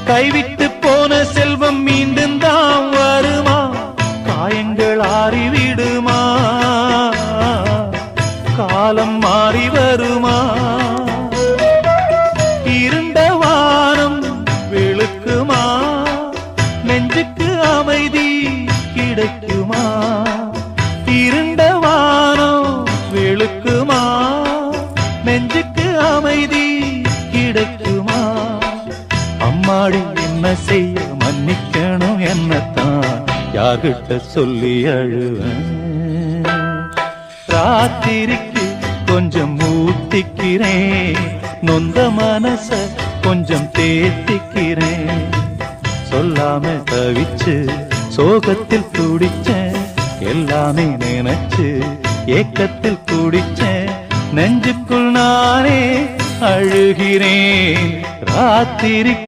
கைவிட்டு போன செல்வம் மீண்டும் தான் வருமா? காயங்கள் ஆறிவிடுமா? காலம் மாறி வருமா? இருண்ட வானம் வெளுக்குமா? நெஞ்சுக்கு அமைதி கிடைக்குமா? இருண்ட வானம் வெளுக்குமா? நெஞ்சுக்கு அமைதி கிடைக்குமா? அம்மாடி என்ன செய்ய மன்னிக்கணும், என்னத்தான் யார்கிட்ட சொல்லி அழுவேன்? ராத்திரிக்கு கொஞ்சம் ஊத்திக்கிறேன், நொந்த மனச கொஞ்சம் தேத்திக்கிறேன். சொல்லாம தவிச்சு சோகத்தில் துடிச்சேன், எல்லாமே நினைச்சு ஏக்கத்தில் துடிச்சேன். நெஞ்சுக்குள் நானே அழுகிறேன். ராத்திரி